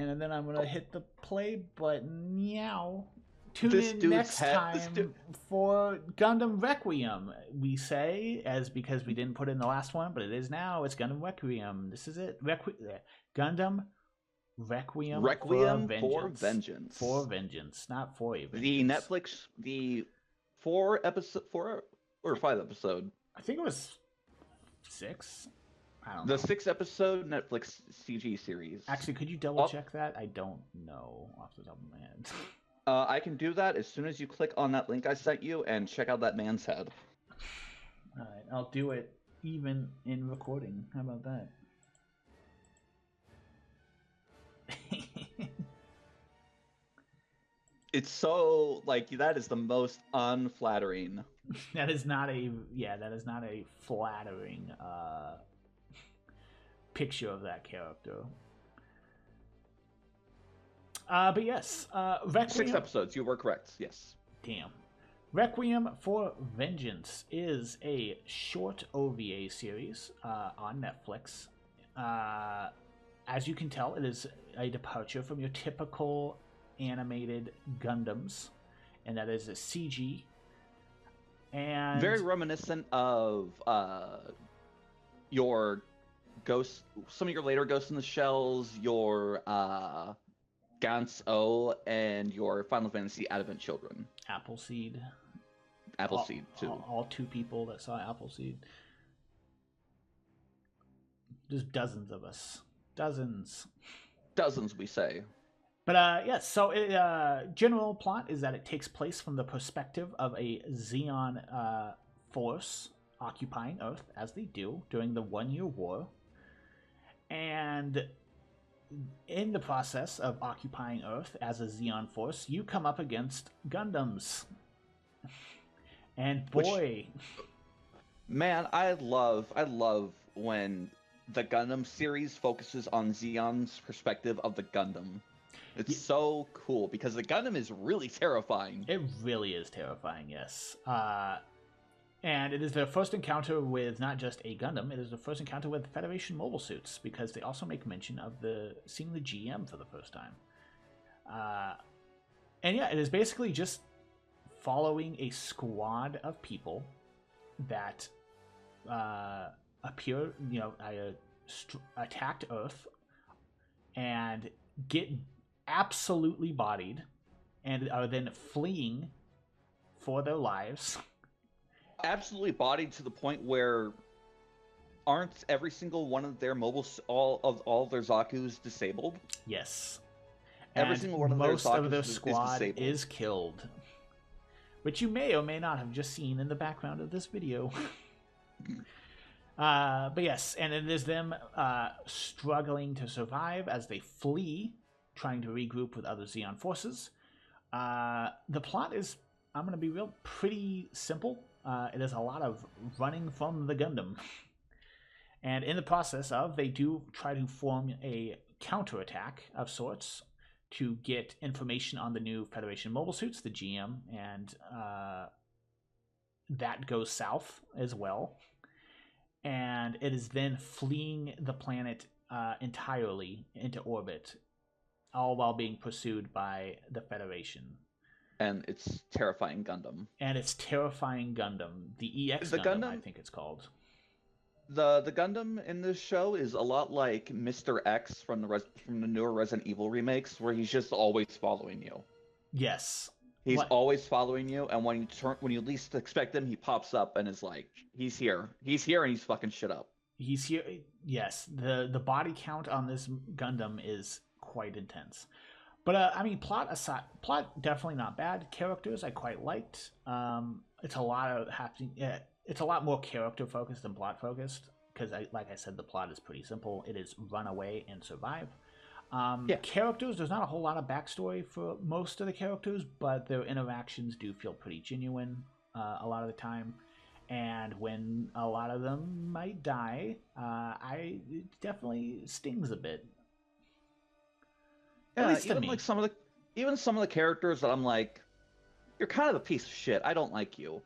and then I'm gonna hit the play button. Meow. Tune This in dude's next time for Gundam Requiem. We say, as because we didn't put it in the last one, but it is now. It's Gundam Requiem. This is it. Gundam Requiem for Vengeance. For Vengeance, not for a Vengeance. The Netflix, the 4 or 5 episode. I think it was 6. I don't know. The 6-episode Netflix CG series. Actually, could you double check that? I don't know off the top of my head. I can do that as soon as you click on that link I sent you and check out that man's head. Alright, I'll do it even in recording. How about that? It's so, like, that is the most unflattering. That is not a flattering picture of that character. But yes, Requiem... 6 episodes, you were correct, yes. Damn. Requiem for Vengeance is a short OVA series on Netflix. As you can tell, it is a departure from your typical animated Gundams, and that is a CG. And very reminiscent of your some of your later Ghost in the Shells, your Gantz O, and your Final Fantasy Advent Children. Appleseed. Appleseed, too. All 2 people that saw Appleseed. There's dozens of us. Dozens, we say. But yes, so general plot is that it takes place from the perspective of a Zeon force occupying Earth, as they do during the 1-year war. And in the process of occupying Earth as a Zeon force, you come up against Gundams. And boy... Man, I love when the Gundam series focuses on Zeon's perspective of the Gundam. It's so cool, because the Gundam is really terrifying. It really is terrifying, yes. And it is their first encounter with not just a Gundam, it is the first encounter with Federation mobile suits, because they also make mention of seeing the GM for the first time. And yeah, it is basically just following a squad of people that appear, attacked Earth and get absolutely bodied and are then fleeing for their lives. Absolutely bodied to the point where aren't every single one of their all of their Zaku's disabled? Yes. Every single one of most their Zaku's of their squad is killed. Which you may or may not have just seen in the background of this video. But yes, and it is them struggling to survive as they flee, trying to regroup with other Zeon forces. The plot is, I'm going to be real, pretty simple. It is a lot of running from the Gundam. And in the process of, they do try to form a counterattack of sorts to get information on the new Federation mobile suits, the GM, and that goes south as well. And it is then fleeing the planet entirely into orbit, all while being pursued by the Federation. And it's terrifying Gundam. The EX Gundam, I think it's called. The Gundam in this show is a lot like Mr. X from the newer Resident Evil remakes, where he's just always following you. Yes. He's always following you, and when you least expect him, he pops up and is like, he's here, and he's fucking shit up. He's here. Yes, the body count on this Gundam is quite intense. But I mean, plot aside, plot definitely not bad. Characters I quite liked. It's a lot more character focused than plot focused, because like I said, the plot is pretty simple. It is run away and survive. Characters, there's not a whole lot of backstory for most of the characters, but their interactions do feel pretty genuine a lot of the time. And when a lot of them might die, it definitely stings a bit. Yeah, even some of the characters that I'm like, you're kind of a piece of shit. I don't like you.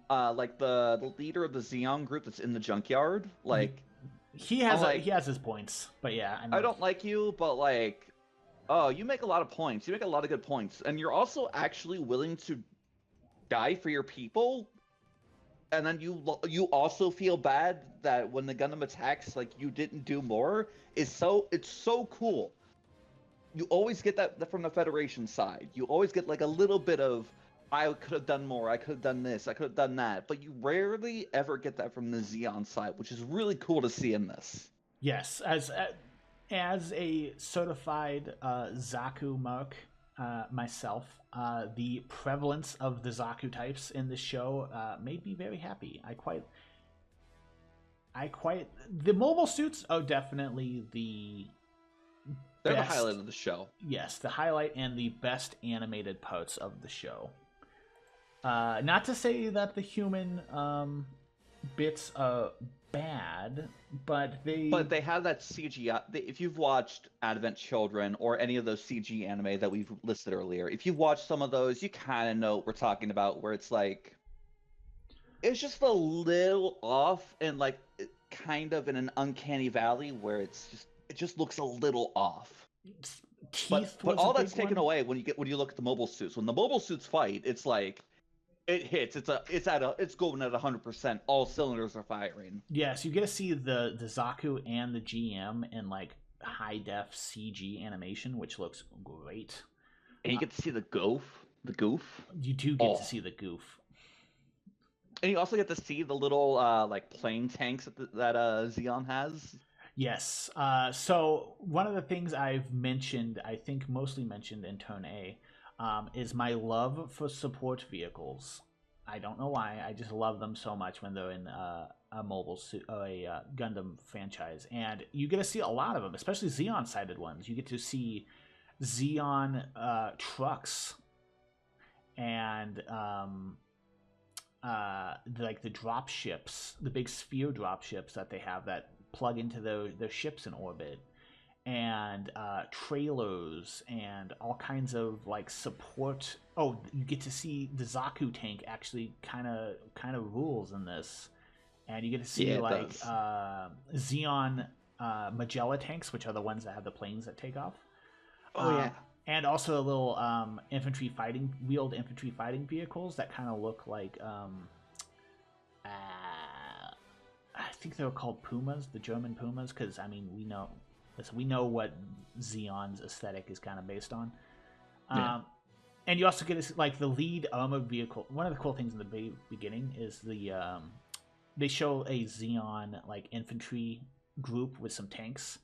Like the leader of the Zeon group that's in the junkyard, like he has his points, but yeah, I don't like you, but like Oh, you make a lot of points. You make a lot of good points, and you're also actually willing to die for your people. And then you also feel bad that when the Gundam attacks, like you didn't do more. It's so cool. You always get that from the Federation side. You always get like a little bit of, I could have done more, I could have done this, I could have done that, but you rarely ever get that from the Xeon side, which is really cool to see in this. Yes, as a certified Zaku mark myself, the prevalence of the Zaku types in this show made me very happy. The mobile suits are definitely the They're the best. highlight of the show. Yes, the highlight and the best animated parts of the show. Not to say that the human bits are bad, but they have that CGI. If you've watched Advent Children or any of those CG anime that we've listed earlier, if you've watched some of those, you kind of know what we're talking about, where it's like it's just a little off and like kind of in an uncanny valley where it just looks a little off. Teeth, but all that's taken away when you look at the mobile suits. When the mobile suits fight, it's like it hits. It's going at 100%. All cylinders are firing. Yes, you get to see the Zaku and the GM in like high def CG animation, which looks great. And you get to see the goof. You do get to see the goof. And you also get to see the little like plane tanks that Xeon has. Yes. So one of the things I've mentioned, I think mostly mentioned in Turn A, is my love for support vehicles. I don't know why. I just love them so much when they're in a mobile suit or a Gundam franchise, and you get to see a lot of them, especially Xeon-sided ones. You get to see Xeon trucks and like the drop ships, the big sphere drop ships that they have that plug into their ships in orbit, and trailers and all kinds of like support. Oh, you get to see the Zaku tank actually kind of rules in this, and you get to see Xeon Magella tanks, which are the ones that have the planes that take off. And also a little wheeled infantry fighting vehicles that kind of look like I think they were called Pumas, the German Pumas, because I mean we know what Xeon's aesthetic is kind of based on. And you also get to see, like, the lead armored vehicle. One of the cool things in the beginning is they show a Xeon like infantry group with some tanks,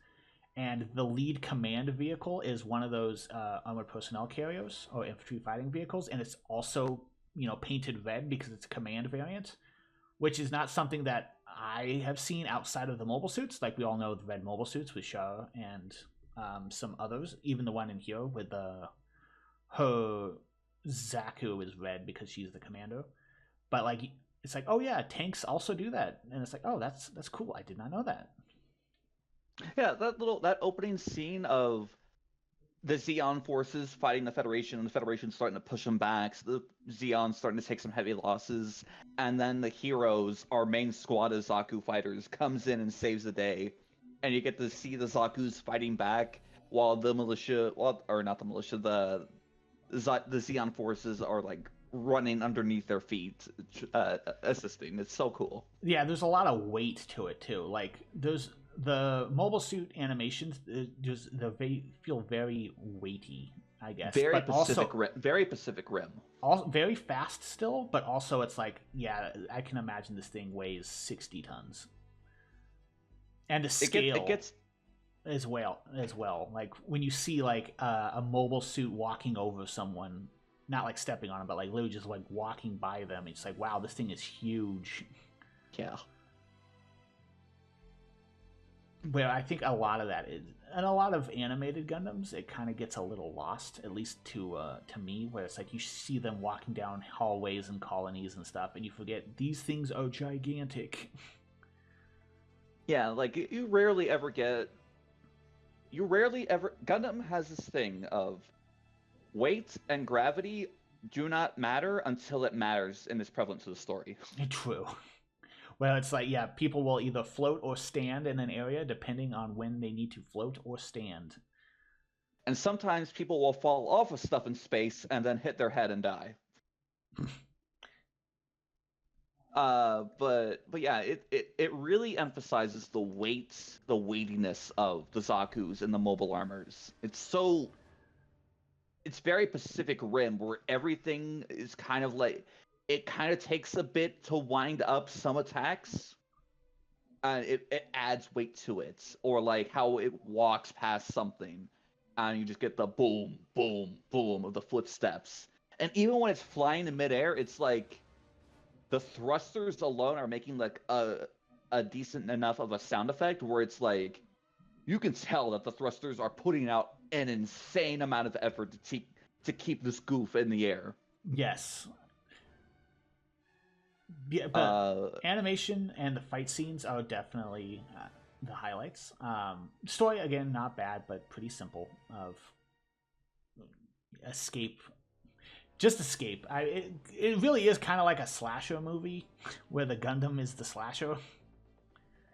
and the lead command vehicle is one of those armored personnel carriers or infantry fighting vehicles, and it's also painted red because it's a command variant, which is not something that I have seen outside of the mobile suits. Like, we all know the red mobile suits with Shara and some others. Even the one in here with her Zaku is red because she's the commander. But like, it's like, oh yeah, tanks also do that, and it's like, oh, that's cool. I did not know that. Yeah, that opening scene of the Xeon forces fighting the Federation, and the Federation starting to push them back. So the Xeon starting to take some heavy losses, and then the heroes, our main squad of Zaku fighters, comes in and saves the day, and you get to see the Zaku's fighting back while the militia, or not the militia, the Xeon forces are like running underneath their feet, assisting. It's so cool. Yeah, there's a lot of weight to it too. Like, there's the mobile suit animations, they feel very weighty, I guess. Very Pacific Rim. Also very fast still, but also it's like, yeah, I can imagine this thing weighs 60 tons. And the scale it gets as well. Like, when you see like a mobile suit walking over someone, not like stepping on them, but like literally just like walking by them, it's like, wow, this thing is huge. Yeah. Where I think a lot of that is, and a lot of animated Gundams, it kind of gets a little lost, at least to me, where it's like you see them walking down hallways and colonies and stuff, and you forget these things are gigantic. Yeah, like you rarely ever Gundam has this thing of weight and gravity do not matter until it matters and is prevalent to the story. True. Well, it's like, yeah, people will either float or stand in an area depending on when they need to float or stand. And sometimes people will fall off of stuff in space and then hit their head and die. But yeah, it really emphasizes the weightiness of the Zaku's and the mobile armors. It's very Pacific Rim, where everything is kind of like, it kind of takes a bit to wind up some attacks, and it adds weight to it, or like how it walks past something, and you just get the boom, boom, boom of the footsteps. And even when it's flying in midair, it's like the thrusters alone are making like a decent enough of a sound effect where it's like you can tell that the thrusters are putting out an insane amount of effort to keep this goof in the air. Yes. Yeah, but animation and the fight scenes are definitely the highlights. Story, again, not bad, but pretty simple. Of escape, just escape. It really is kind of like a slasher movie, where the Gundam is the slasher.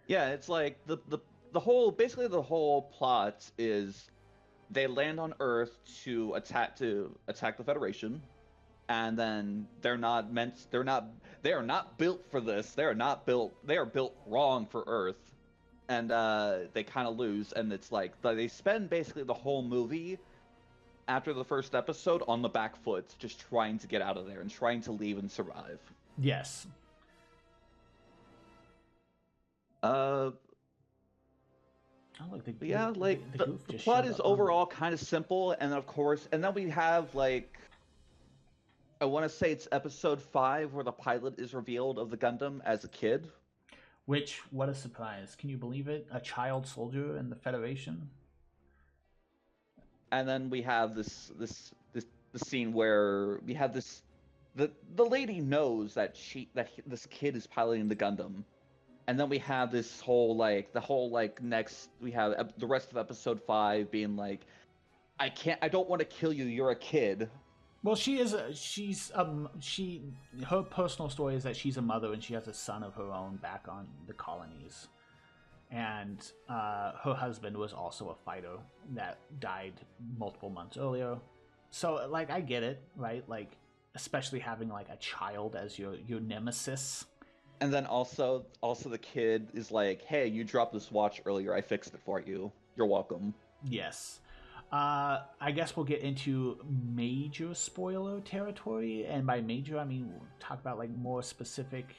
Yeah, it's like the whole, basically the whole plot is they land on Earth to attack the Federation, and then they are not built for this. They are built wrong for Earth, and they kind of lose. And it's like they spend basically the whole movie after the first episode on the back foot, just trying to get out of there and trying to leave and survive. Yes. Oh, look, the plot is overall kind of simple, and of course, and then we have like, I want to say it's episode 5 where the pilot is revealed of the Gundam as a kid. Which, what a surprise! Can you believe it? A child soldier in the Federation. And then we have the scene where we have the lady knows that this kid is piloting the Gundam. And then we have this whole next, we have the rest of episode 5 being like, I don't want to kill you, you're a kid. Well, her personal story is that she's a mother and she has a son of her own back on the colonies. And her husband was also a fighter that died multiple months earlier. So, like, I get it, right? Like, especially having, like, a child as your nemesis. And then also the kid is like, hey, you dropped this watch earlier. I fixed it for you. You're welcome. Yes. I guess we'll get into major spoiler territory. And by major, I mean, we'll talk about, like, more specific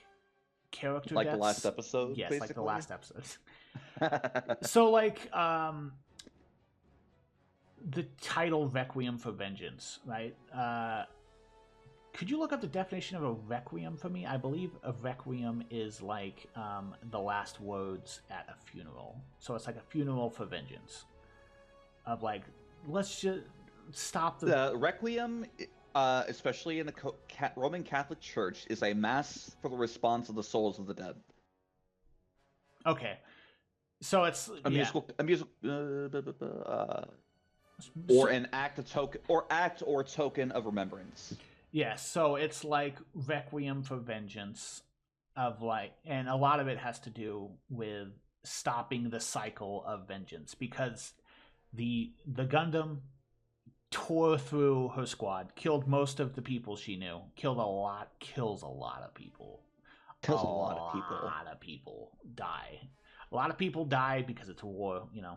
character like deaths. The last episode? Yes, basically? like the last episode. So, like, the title Requiem for Vengeance, right? Could you look up the definition of a requiem for me? I believe a requiem is like the last words at a funeral. So it's like a funeral for vengeance. Of like, let's just stop the requiem, especially in the Roman Catholic Church, is a mass for the response of the souls of the dead. Okay, so it's a musical, or an act or token of remembrance. Yeah, so it's like Requiem for Vengeance, of like, and a lot of it has to do with stopping the cycle of vengeance, because the Gundam tore through her squad, killed most of the people she knew, kills a lot of people. A lot of people die. A lot of people die because it's a war, you know.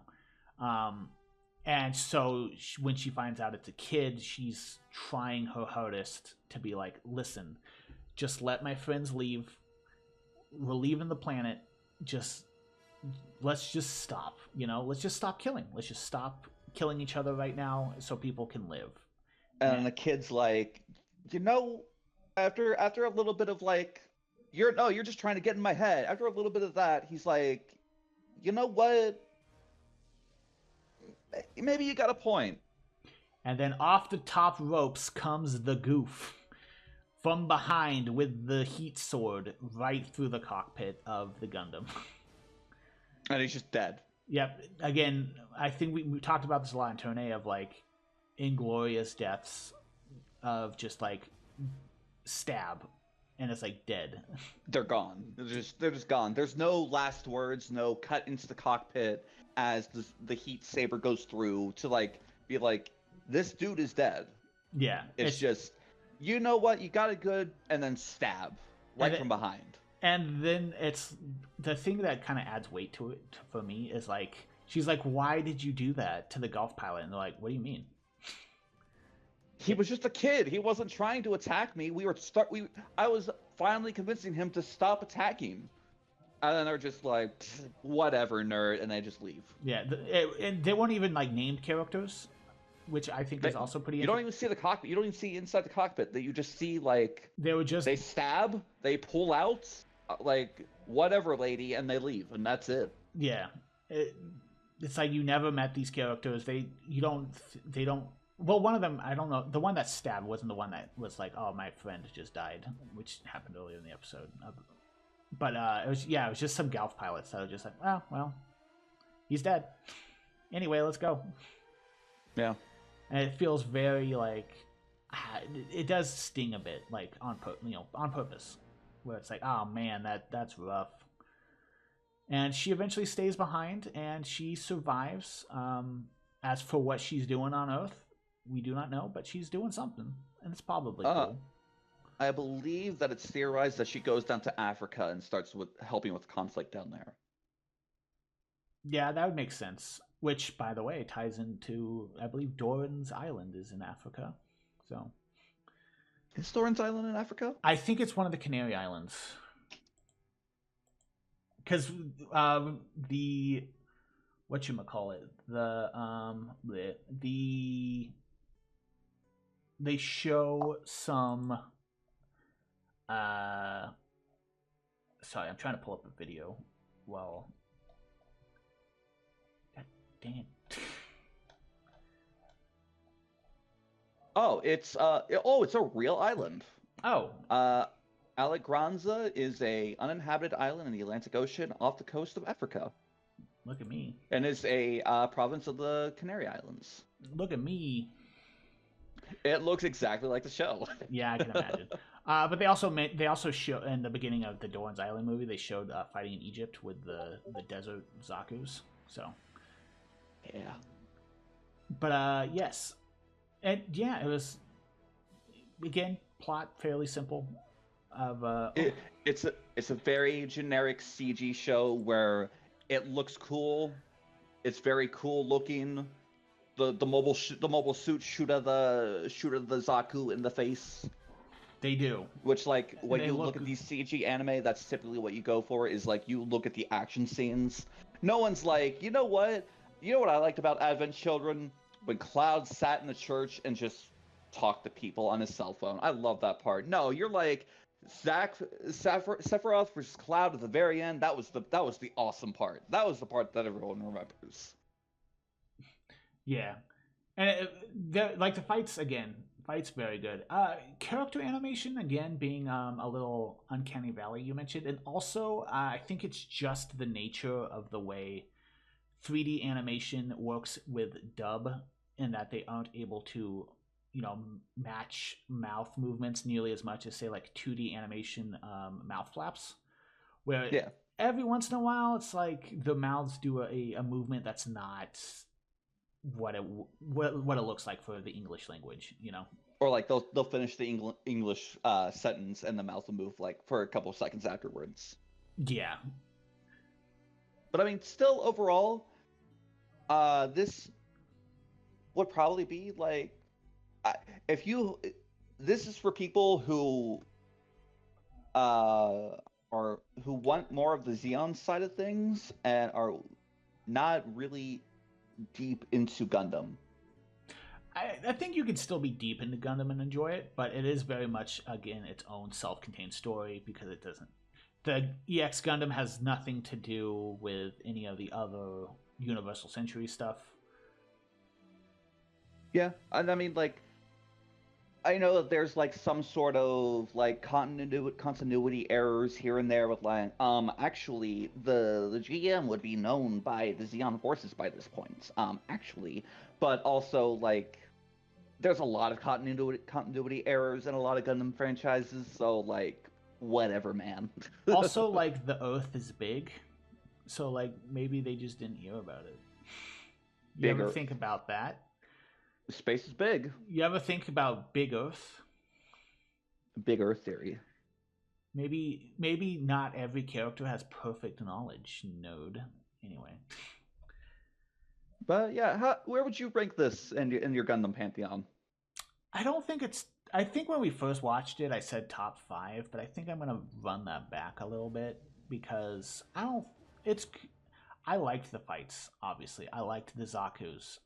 And so when she finds out it's a kid, she's trying her hardest to be like, listen, just let my friends leave. We're leaving the planet. Let's just stop, you know? Let's just stop killing. Let's just stop killing each other right now so people can live. And the kid's like, you know, after a little bit of like, you're just trying to get in my head. After a little bit of that, he's like, you know what? Maybe you got a point. And then off the top ropes comes the goof from behind with the heat sword right through the cockpit of the Gundam. And he's just dead. Yep. Again, I think we talked about this a lot in Turn A, of like inglorious deaths of just like stab, and it's like dead. They're gone. They're just gone. There's no last words, no cut into the cockpit as the heat saber goes through to like be like, this dude is dead. Yeah, It's just, you know what, you got it good, and then stab right from behind. And then it's the thing that kind of adds weight to it for me is like she's like, "Why did you do that to the golf pilot?" And they're like, "What do you mean?" He was just a kid. He wasn't trying to attack me. I was finally convincing him to stop attacking. And then they're just like, whatever, nerd, and they just leave. Yeah, and they weren't even like named characters, which I think is also pretty. You don't even see the cockpit. You don't even see inside the cockpit. That you just see like they stab, they pull out, like whatever, lady, and they leave, and that's it. Yeah, it's like you never met these characters. They don't. Well, one of them, I don't know. The one that stabbed wasn't the one that was like, "Oh, my friend just died," which happened earlier in the episode. But it was just some Golf pilots that were just like, "Oh, well, he's dead. Anyway, let's go." Yeah, and it feels very like it does sting a bit, like on purpose, where it's like, "Oh man, that's rough." And she eventually stays behind, and she survives. As for what she's doing on Earth, we do not know, but she's doing something, and it's probably cool. I believe that it's theorized that she goes down to Africa and starts with helping with conflict down there. Yeah, that would make sense. Which, by the way, ties into, I believe, Doran's Island is in Africa. So, is Doran's Island in Africa? I think it's one of the Canary Islands. Because the whatchamacallit, they show some sorry, I'm trying to pull up a video. Well, God dang it. It's a real island. Alegranza is a uninhabited island in the Atlantic Ocean off the coast of Africa. Look at me. And is a province of the Canary Islands. Look at me. It looks exactly like the show. Yeah, I can imagine. But they also show in the beginning of the Doran's Island movie, they showed fighting in Egypt with the desert Zaku's. So, yeah. But yes, and yeah, it was again plot fairly simple. It's a very generic CG show where it looks cool. It's very cool looking. The mobile suit shoot at the Zaku in the face. They do. Which, like, when you look at these CG anime, that's typically what you go for. Is like you look at the action scenes. No one's like, you know what? You know what I liked about Advent Children? When Cloud sat in the church and just talked to people on his cell phone. I love that part. No, you're like Sephiroth versus Cloud at the very end. That was the awesome part. That was the part that everyone remembers. Yeah, and like the fights very good. Character animation again being a little uncanny valley you mentioned, and also I think it's just the nature of the way 3D animation works with dub, in that they aren't able to match mouth movements nearly as much as say like 2D animation mouth flaps, where every once in a while it's like the mouths do a movement that's not what it looks like for the English language, or like they'll finish the English sentence and the mouth will move like for a couple of seconds afterwards. Yeah, but I mean, still overall, this would probably be like, this is for people who who want more of the Xeon side of things and are not really deep into Gundam. I think you can still be deep into Gundam and enjoy it, but it is very much, again, its own self-contained story, because it doesn't. The EX Gundam has nothing to do with any of the other Universal Century stuff. Yeah, and I mean, like, I know that there's like some sort of like continuity errors here and there with like, actually the GM would be known by the Xeon forces by this point, actually, but also like there's a lot of continuity errors in a lot of Gundam franchises, so like whatever, man. Also, like the Earth is big, so like maybe they just didn't hear about it. You ever think about that? Space is big. You ever think about Big Earth? Big Earth theory. Maybe not every character has perfect knowledge node. Anyway. But yeah, where would you rank this in your Gundam pantheon? I don't think it's. I think when we first watched it, I said top 5, but I think I'm gonna run that back a little bit because I don't. It's. I liked the fights. Obviously, I liked the Zaku's.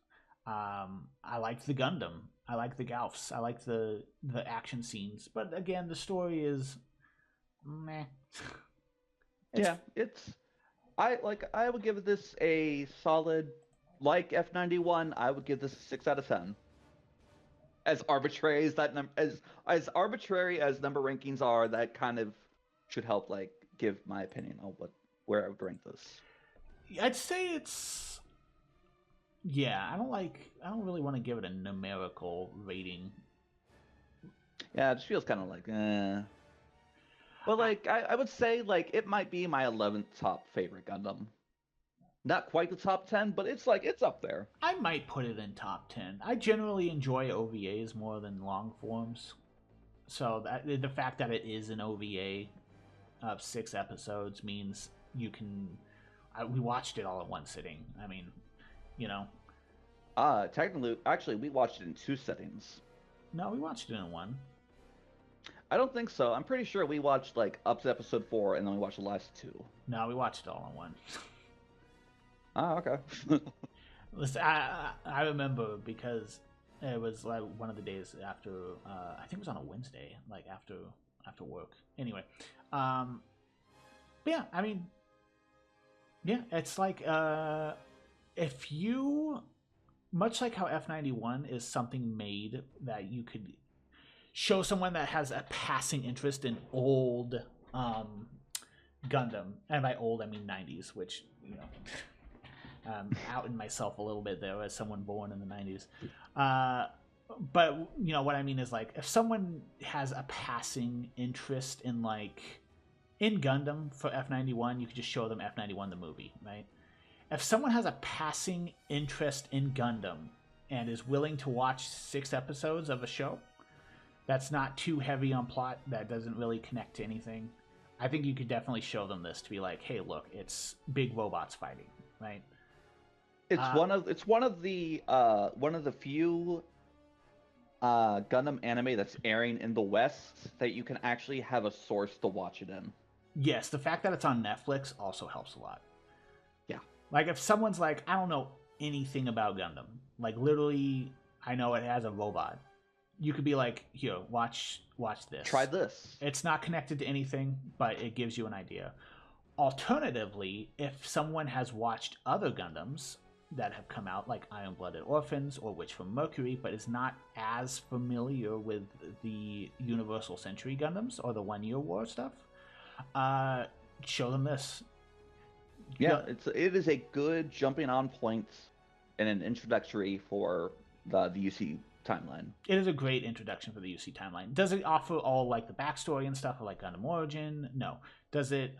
I liked the Gundam. I liked the Gaufs. I liked the action scenes. But again, the story is meh. Yeah, it's. I would give this a solid, like F91. I would give this a 6 out of 10. As arbitrary as as arbitrary as number rankings are, that kind of should help like give my opinion on where I would rank this. I'd say it's. Yeah, I don't really want to give it a numerical rating. Yeah, it just feels kind of like But like I would say like it might be my 11th top favorite Gundam. Not quite the top 10, but it's up there. I might put it in top 10. I generally enjoy OVAs more than long forms. So the fact that it is an OVA of 6 episodes means you can. We watched it all in one sitting. I mean, you know. Technically, actually, we watched it in 2 settings. No, we watched it in one. I don't think so. I'm pretty sure we watched like up to episode 4, and then we watched the last 2. No, we watched it all in one. Okay. Listen, I remember because it was like one of the days after. I think it was on a Wednesday, like after work. Anyway, but yeah, I mean, yeah, it's like if you, much like how F91 is something made that you could show someone that has a passing interest in old Gundam, and by old I mean 90s, which outing myself a little bit there as someone born in the 90s. But what I mean is like if someone has a passing interest in Gundam for F91, you could just show them F91 the movie, right? If someone has a passing interest in Gundam and is willing to watch 6 episodes of a show that's not too heavy on plot, that doesn't really connect to anything, I think you could definitely show them this to be like, hey, look, it's big robots fighting, right? It's one of the few Gundam anime that's airing in the West that you can actually have a source to watch it in. Yes, the fact that it's on Netflix also helps a lot. Yeah. Like if someone's like, I don't know anything about Gundam, like literally I know it has a robot, you could be like, here, watch this. Try this. It's not connected to anything, but it gives you an idea. Alternatively, if someone has watched other Gundams that have come out, like Iron-Blooded Orphans or Witch from Mercury, but is not as familiar with the Universal Century Gundams or the One Year War stuff, show them this. Yeah, it is a good jumping on point and an introductory for the UC timeline. It is a great introduction for the UC timeline. Does it offer all like the backstory and stuff like Gundam Origin? No. Does it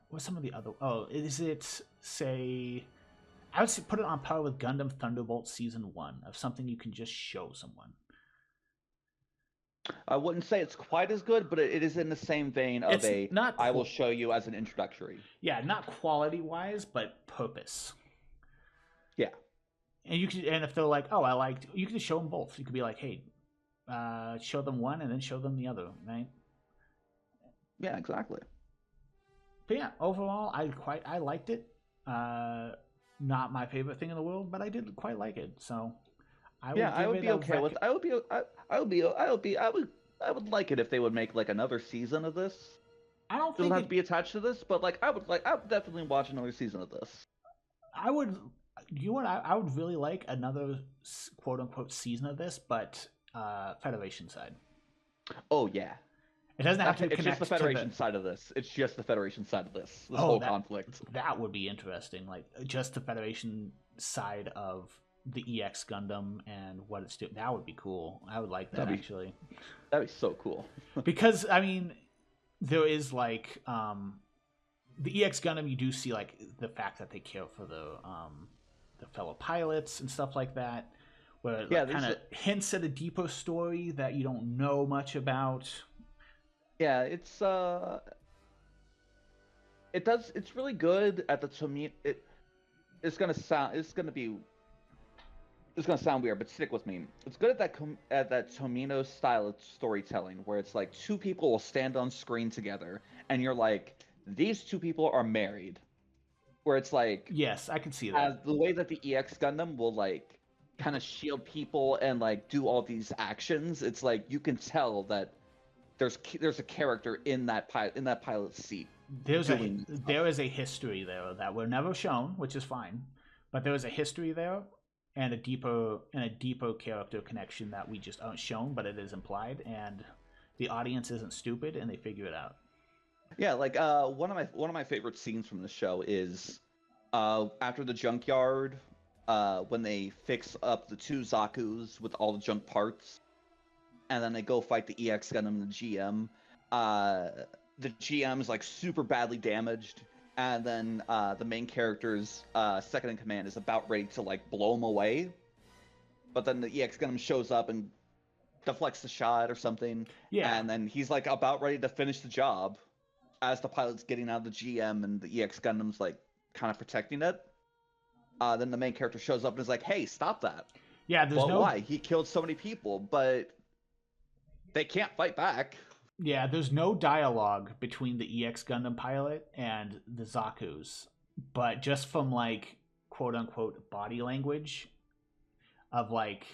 what's some of the other is it say I would put it on par with Gundam Thunderbolt Season 1 of something you can just show someone. I wouldn't say it's quite as good, but it is in the same vein of I will show you as an introductory. Yeah, not quality-wise, but purpose. Yeah. And if they're like, oh, I liked, you can just show them both. You could be like, hey, show them one and then show them the other, right? Yeah, exactly. But yeah, overall, I liked it. Not my favorite thing in the world, but I did quite like it. So I would like it if they would make like another season of this. I don't think it doesn't have to be attached to this, but I would definitely watch another season of this. I would really like another quote unquote season of this, but Federation side. Oh yeah. It doesn't have to connect. It's just the Federation side of this. It's just the Federation side of this. This whole conflict. That would be interesting. Like just the Federation side of the EX Gundam and what it's doing. That would be cool. I would like that actually. That'd be so cool. Because I mean, there is like the EX Gundam. You do see like the fact that they care for the fellow pilots and stuff like that. where it Yeah, like kind of hints at a deeper story that you don't know much about. yeah, it's really good at the Tomino. It's gonna sound weird, but stick with me. It's good at that Tomino style of storytelling, where it's like two people will stand on screen together, and you're like, these two people are married. Where it's like, Yes, I can see as that. the way that the EX Gundam will like kind of shield people and like do all these actions, it's like you can tell that there's a character in that pilot's seat doing stuff. There is a history there that we're never shown, which is fine, but there is a history there and a deeper character connection that we just aren't shown, but it is implied, and the audience isn't stupid and they figure it out. Yeah, like one of my favorite scenes from the show is after the junkyard, when they fix up the two Zaku's with all the junk parts, and then they go fight the EX Gundam and the GM. Uh, the GM is like super badly damaged, and then the main character's second in command is about ready to like blow him away, but then the EX Gundam shows up and deflects the shot or something, Yeah, and then he's like about ready to finish the job as the pilot's getting out of the GM and the EX Gundam's like kind of protecting it. Then the main character shows up and is like, "Hey, stop that!" yeah. But why? He killed so many people, but they can't fight back. There's no dialogue between the EX Gundam pilot and the Zaku's, but just from like quote unquote body language of like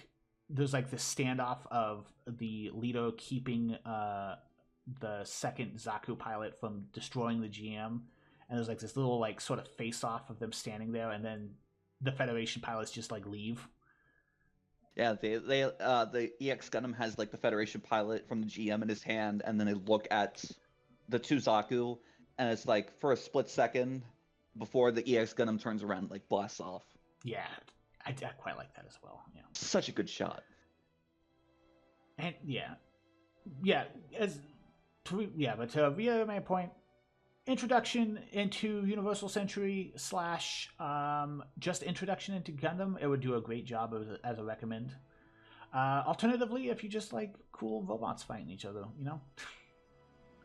there's like the standoff of the leader keeping the second Zaku pilot from destroying the GM, and there's like this little like sort of face off of them standing there, and then the Federation pilots just like leave. Yeah, the EX Gundam has like the Federation pilot from the GM in his hand, and then they look at the two Zaku, and it's like for a split second before the EX Gundam turns around and like blasts off. Yeah, I quite like that as well. Yeah, Such a good shot. and yeah, but to reiterate my point, introduction into Universal Century slash just introduction into Gundam, it would do a great job as a recommend. Alternatively, if you just like cool robots fighting each other, you know.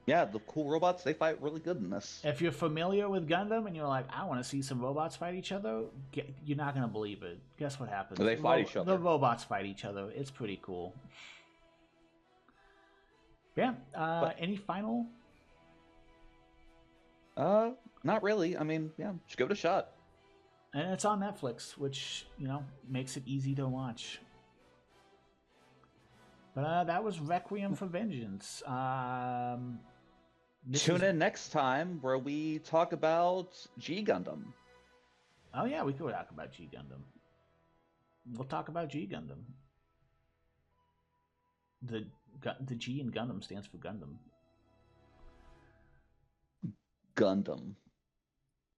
Yeah, the cool robots, they fight really good in this. If you're familiar with Gundam and you're like, I want to see some robots fight each other, you're not gonna believe it. Guess what happens? They fight each other. The robots fight each other. It's pretty cool. Yeah. Any final? Not really. I mean, yeah, just give it a shot. And it's on Netflix, which makes it easy to watch. But that was Requiem for Vengeance. Tune in next time where we talk about G Gundam. Oh yeah, we could talk about G Gundam. We'll talk about G Gundam. The G in Gundam stands for Gundam. Gundam.